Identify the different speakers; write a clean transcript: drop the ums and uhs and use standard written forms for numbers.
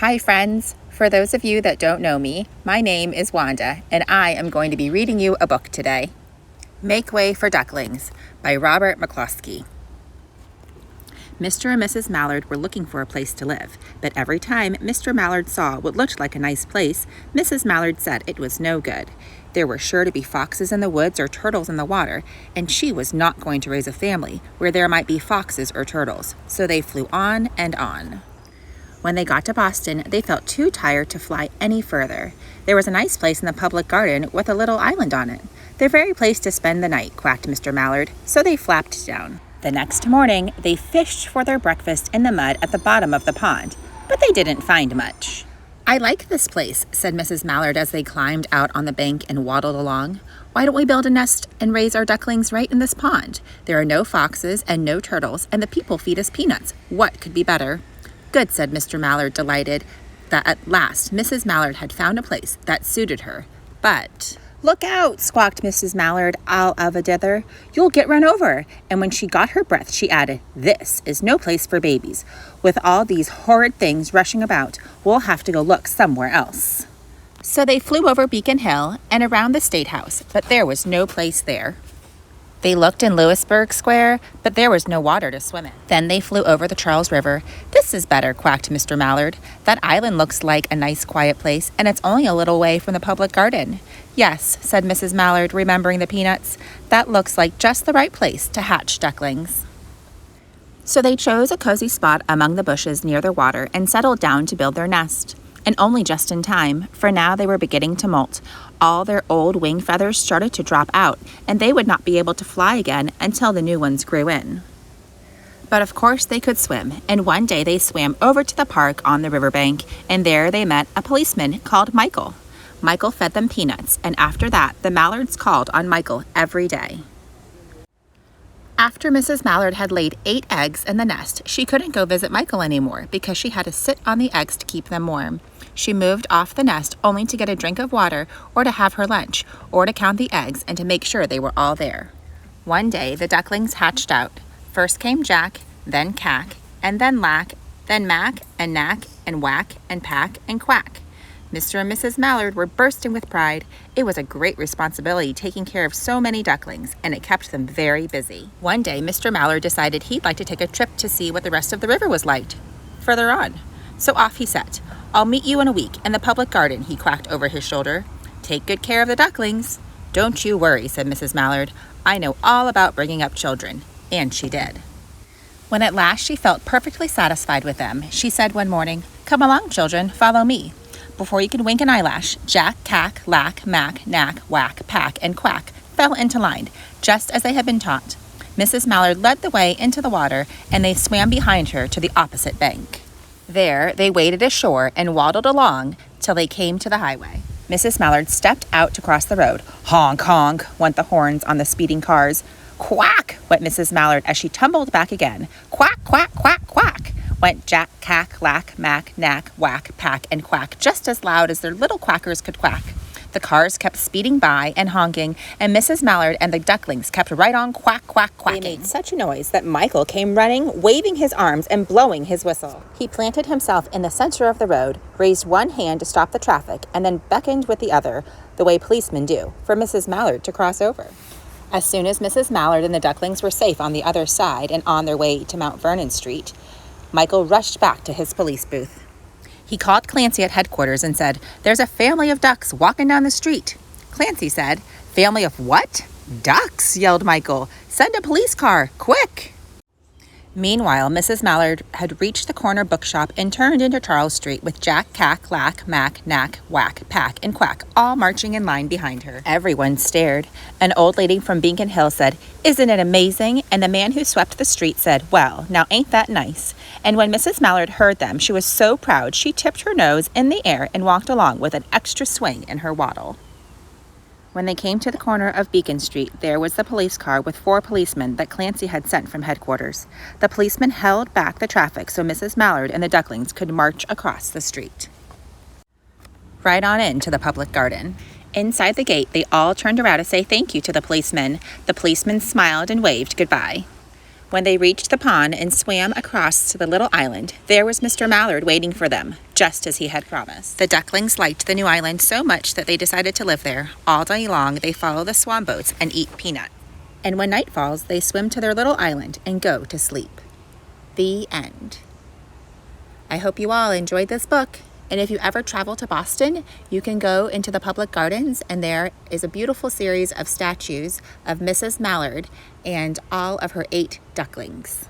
Speaker 1: Hi friends! For those of you that don't know me, my name is Wanda, and I am going to be reading you a book today. Make Way for Ducklings by Robert McCloskey. Mr. and Mrs. Mallard were looking for a place to live, but every time Mr. Mallard saw what looked like a nice place, Mrs. Mallard said it was no good. There were sure to be foxes in the woods or turtles in the water, and she was not going to raise a family where there might be foxes or turtles, so they flew on and on. When they got to Boston, they felt too tired to fly any further. There was a nice place in the public garden with a little island on it. The very place to spend the night, quacked Mr. Mallard, so they flapped down. The next morning, they fished for their breakfast in the mud at the bottom of the pond, but they didn't find much. I like this place, said Mrs. Mallard as they climbed out on the bank and waddled along. Why don't we build a nest and raise our ducklings right in this pond? There are no foxes and no turtles, and the people feed us peanuts. What could be better? Good, said Mr. Mallard, delighted that at last Mrs. Mallard had found a place that suited her. But, look out, squawked Mrs. Mallard, all of a dither. You'll get run over. And when she got her breath, she added, This is no place for babies. With all these horrid things rushing about, we'll have to go look somewhere else. So they flew over Beacon Hill and around the State House, but there was no place there. They looked in Louisburg Square, but there was no water to swim in. Then they flew over the Charles River. This is better, quacked Mr. Mallard. That island looks like a nice quiet place, and it's only a little way from the public garden. Yes, said Mrs. Mallard, remembering the peanuts. That looks like just the right place to hatch ducklings. So they chose a cozy spot among the bushes near the water and settled down to build their nest. And only just in time, for now they were beginning to molt. All their old wing feathers started to drop out, and they would not be able to fly again until the new ones grew in. But of course they could swim, and one day they swam over to the park on the riverbank, and there they met a policeman called Michael. Michael fed them peanuts, and after that the Mallards called on Michael every day. After Mrs. Mallard had laid 8 eggs in the nest, she couldn't go visit Michael anymore because she had to sit on the eggs to keep them warm. She moved off the nest only to get a drink of water or to have her lunch or to count the eggs and to make sure they were all there. One day the ducklings hatched out. First came Jack, then Cack, and then Lack, then Mack and Knack and Whack and Pack and Quack. Mr. and Mrs. Mallard were bursting with pride. It was a great responsibility taking care of so many ducklings, and it kept them very busy. One day, Mr. Mallard decided he'd like to take a trip to see what the rest of the river was like further on. So off he set. I'll meet you in a week in the public garden, he quacked over his shoulder. Take good care of the ducklings. Don't you worry, said Mrs. Mallard. I know all about bringing up children. And she did. When at last she felt perfectly satisfied with them, she said one morning, Come along, children, follow me. Before you could wink an eyelash, Jack, Cack, Lack, Mack, Knack, Whack, Pack, and Quack fell into line, just as they had been taught. Mrs. Mallard led the way into the water, and they swam behind her to the opposite bank. There, they waded ashore and waddled along till they came to the highway. Mrs. Mallard stepped out to cross the road. Honk, honk, went the horns on the speeding cars. Quack, went Mrs. Mallard as she tumbled back again. Quack, quack, quack, quack, went Jack, Cack, Lack, Mack, Knack, Whack, Pack, and Quack, just as loud as their little quackers could quack. The cars kept speeding by and honking, and Mrs. Mallard and the ducklings kept right on quack, quack, quacking. They made such a noise that Michael came running, waving his arms and blowing his whistle. He planted himself in the center of the road, raised one hand to stop the traffic, and then beckoned with the other, the way policemen do, for Mrs. Mallard to cross over. As soon as Mrs. Mallard and the ducklings were safe on the other side and on their way to Mount Vernon Street, Michael rushed back to his police booth. He called Clancy at headquarters and said, There's a family of ducks walking down the street. Clancy said, Family of what? Ducks, yelled Michael. Send a police car, quick! Meanwhile, Mrs. Mallard had reached the corner bookshop and turned into Charles Street with Jack, Cack, Lack, Mack, Knack, Whack, Pack, and Quack all marching in line behind her. Everyone stared. An old lady from Beacon Hill said, Isn't it amazing? And the man who swept the street said, Well, now ain't that nice? And when Mrs. Mallard heard them, she was so proud she tipped her nose in the air and walked along with an extra swing in her waddle. When they came to the corner of Beacon Street, there was the police car with 4 policemen that Clancy had sent from headquarters. The policemen held back the traffic so Mrs. Mallard and the ducklings could march across the street. Right on into the public garden. Inside the gate, they all turned around to say thank you to the policemen. The policemen smiled and waved goodbye. When they reached the pond and swam across to the little island, there was Mr. Mallard waiting for them, just as he had promised. The ducklings liked the new island so much that they decided to live there. All day long, they follow the swan boats and eat peanuts. And when night falls, they swim to their little island and go to sleep. The end. I hope you all enjoyed this book. And if you ever travel to Boston, you can go into the public gardens, and there is a beautiful series of statues of Mrs. Mallard and all of her 8 ducklings.